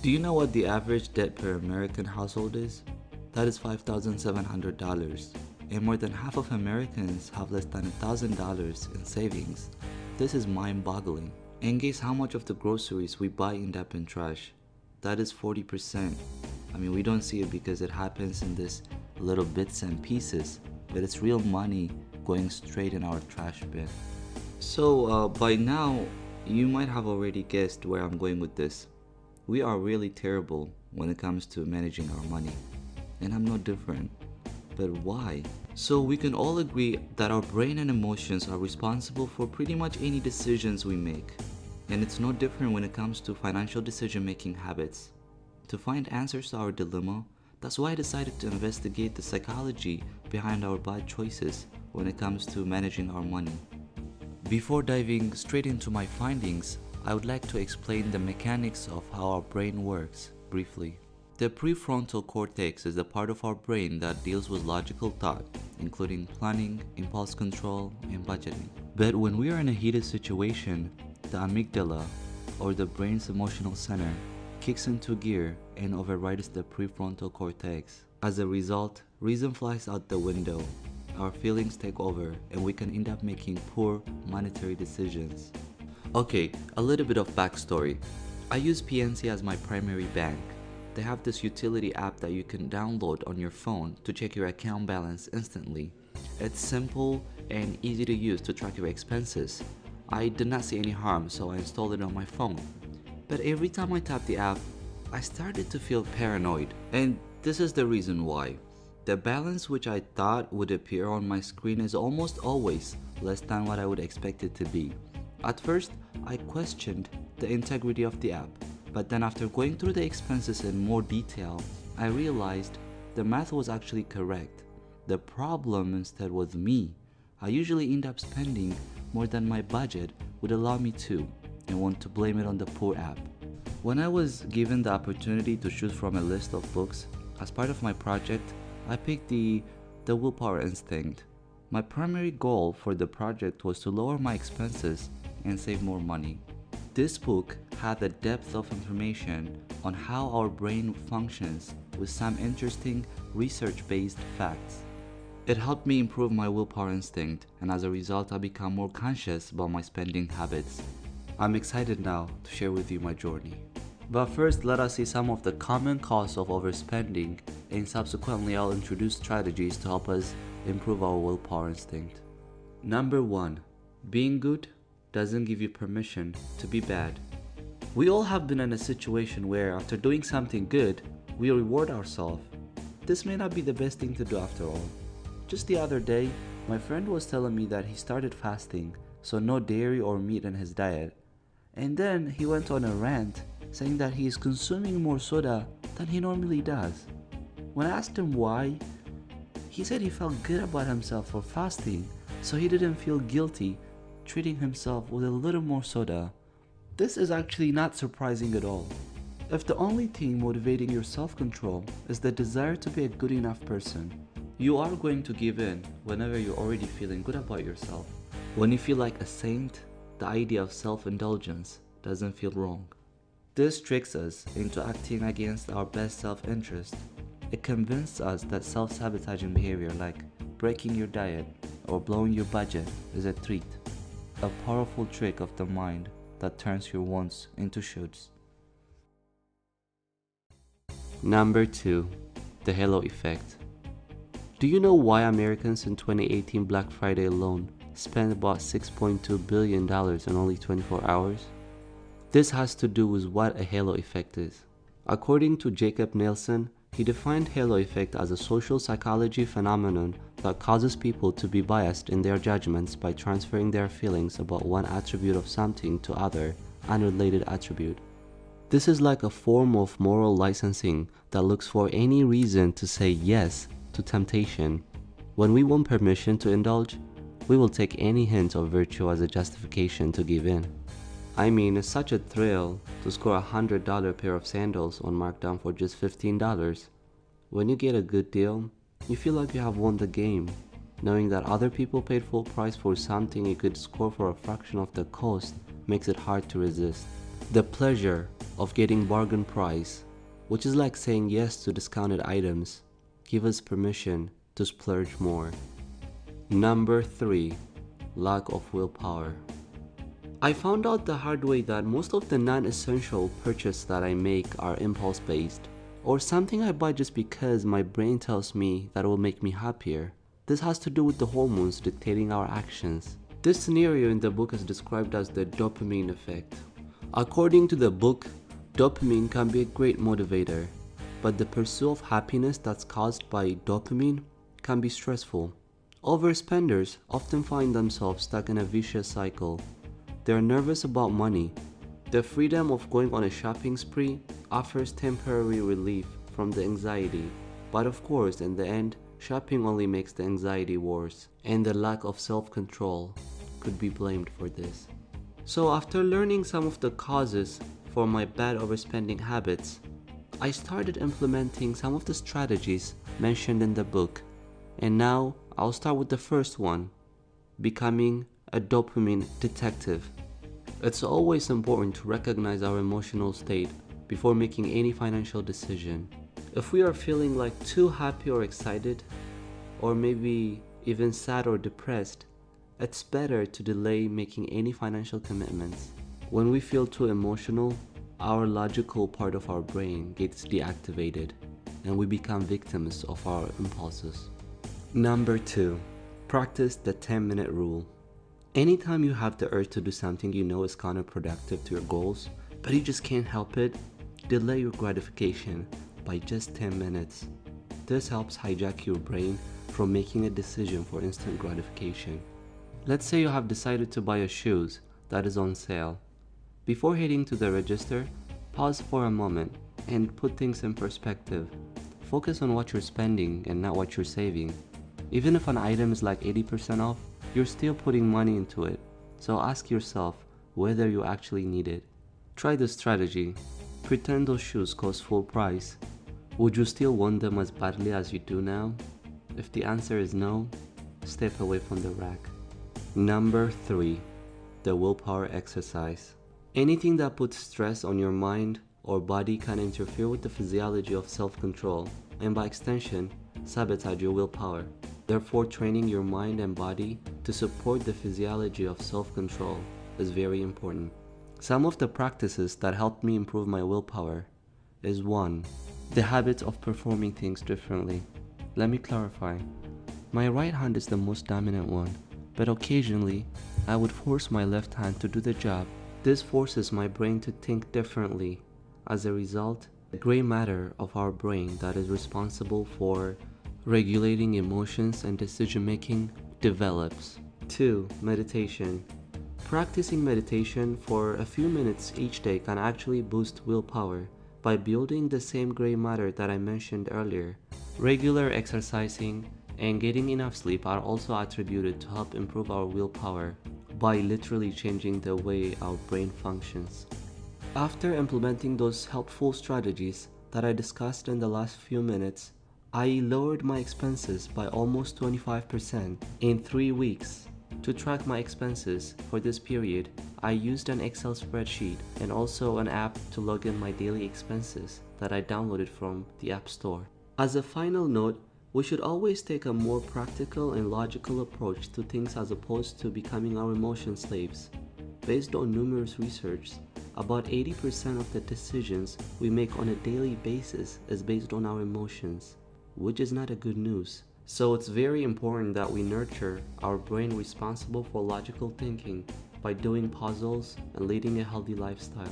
Do you know what the average debt per American household is? That is $5,700, and more than half of Americans have less than $1,000 in savings. This is mind-boggling. And guess how much of the groceries we buy end up in trash? That is 40%. I mean, we don't see it because it happens in this little bits and pieces, but it's real money going straight in our trash bin. So by now, you might have already guessed where I'm going with this. We are really terrible when it comes to managing our money, and I'm no different. But why? So we can all agree that our brain and emotions are responsible for pretty much any decisions we make. And it's no different when it comes to financial decision-making habits. To find answers to our dilemma, that's why I decided to investigate the psychology behind our bad choices when it comes to managing our money. Before diving straight into my findings, I would like to explain the mechanics of how our brain works briefly. The prefrontal cortex is the part of our brain that deals with logical thought, including planning, impulse control, and budgeting. But when we are in a heated situation, the amygdala, or the brain's emotional center, kicks into gear and overrides the prefrontal cortex. As a result, reason flies out the window, our feelings take over, and we can end up making poor monetary decisions. Okay, a little bit of backstory. I use PNC as my primary bank. They have this utility app that you can download on your phone to check your account balance instantly. It's simple and easy to use to track your expenses. I did not see any harm, so I installed it on my phone. But every time I tapped the app, I started to feel paranoid. And this is the reason why. The balance which I thought would appear on my screen is almost always less than what I would expect it to be. At first, I questioned the integrity of the app, but then after going through the expenses in more detail, I realized the math was actually correct. The problem instead was me. I usually end up spending more than my budget would allow me to, and want to blame it on the poor app. When I was given the opportunity to choose from a list of books, as part of my project, I picked the Willpower Instinct. My primary goal for the project was to lower my expenses and save more money. This book had a depth of information on how our brain functions with some interesting research-based facts. It helped me improve my willpower instinct, and as a result I become more conscious about my spending habits. I'm excited now to share with you my journey. But first, let us see some of the common causes of overspending, and subsequently I'll introduce strategies to help us improve our willpower instinct. Number 1. Being good doesn't give you permission to be bad. We all have been in a situation where after doing something good, we reward ourselves. This may not be the best thing to do after all. Just the other day, my friend was telling me that he started fasting, so no dairy or meat in his diet. And then he went on a rant saying that he is consuming more soda than he normally does. When I asked him why, he said he felt good about himself for fasting, so he didn't feel guilty treating himself with a little more soda. This is actually not surprising at all. If the only thing motivating your self-control is the desire to be a good enough person, you are going to give in whenever you're already feeling good about yourself. When you feel like a saint, the idea of self-indulgence doesn't feel wrong. This tricks us into acting against our best self-interest. It convinces us that self-sabotaging behavior like breaking your diet or blowing your budget is a treat. A powerful trick of the mind that turns your wants into shoulds. Number 2. The halo effect. Do you know why Americans in 2018 Black Friday alone spent about $6.2 billion in only 24 hours? This has to do with what a halo effect is. According to Jacob Nielsen, he defined halo effect as a social psychology phenomenon that causes people to be biased in their judgments by transferring their feelings about one attribute of something to other, unrelated attribute. This is like a form of moral licensing that looks for any reason to say yes to temptation. When we want permission to indulge, we will take any hint of virtue as a justification to give in. I mean, it's such a thrill to score a $100 pair of sandals on markdown for just $15. When you get a good deal, you feel like you have won the game. Knowing that other people paid full price for something you could score for a fraction of the cost makes it hard to resist. The pleasure of getting bargain price, which is like saying yes to discounted items, give us permission to splurge more. Number 3. Lack of willpower. I found out the hard way that most of the non-essential purchases that I make are impulse-based, or something I buy just because my brain tells me that it will make me happier. This has to do with the hormones dictating our actions. This scenario in the book is described as the dopamine effect. According to the book, dopamine can be a great motivator, but the pursuit of happiness that's caused by dopamine can be stressful. Overspenders often find themselves stuck in a vicious cycle. They're nervous about money. The freedom of going on a shopping spree offers temporary relief from the anxiety, but of course, in the end, shopping only makes the anxiety worse, and the lack of self-control could be blamed for this. So after learning some of the causes for my bad overspending habits, I started implementing some of the strategies mentioned in the book, and now I'll start with the first one, becoming a dopamine detective. It's always important to recognize our emotional state before making any financial decision. If we are feeling like too happy or excited, or maybe even sad or depressed, it's better to delay making any financial commitments. When we feel too emotional, our logical part of our brain gets deactivated and we become victims of our impulses. Number 2. Practice the 10-minute rule. Anytime you have the urge to do something you know is counterproductive to your goals, but you just can't help it, delay your gratification by just 10 minutes. This helps hijack your brain from making a decision for instant gratification. Let's say you have decided to buy a shoes that is on sale. Before heading to the register, pause for a moment and put things in perspective. Focus on what you're spending and not what you're saving. Even if an item is like 80% off, you're still putting money into it. So ask yourself whether you actually need it. Try this strategy. Pretend those shoes cost full price. Would you still want them as badly as you do now? If the answer is no, step away from the rack. Number 3. The willpower exercise. Anything that puts stress on your mind or body can interfere with the physiology of self-control and by extension, sabotage your willpower. Therefore, training your mind and body to support the physiology of self-control is very important. Some of the practices that helped me improve my willpower is 1. The habit of performing things differently. Let me clarify. My right hand is the most dominant one, but occasionally I would force my left hand to do the job. This forces my brain to think differently. As a result, the gray matter of our brain that is responsible for regulating emotions and decision-making develops. 2. Meditation. Practicing meditation for a few minutes each day can actually boost willpower by building the same gray matter that I mentioned earlier. Regular exercising and getting enough sleep are also attributed to help improve our willpower by literally changing the way our brain functions. After implementing those helpful strategies that I discussed in the last few minutes, I lowered my expenses by almost 25% in 3 weeks. To track my expenses for this period, I used an Excel spreadsheet and also an app to log in my daily expenses that I downloaded from the App Store. As a final note, we should always take a more practical and logical approach to things as opposed to becoming our emotion slaves. Based on numerous research, about 80% of the decisions we make on a daily basis is based on our emotions, which is not a good news. So it's very important that we nurture our brain responsible for logical thinking by doing puzzles and leading a healthy lifestyle.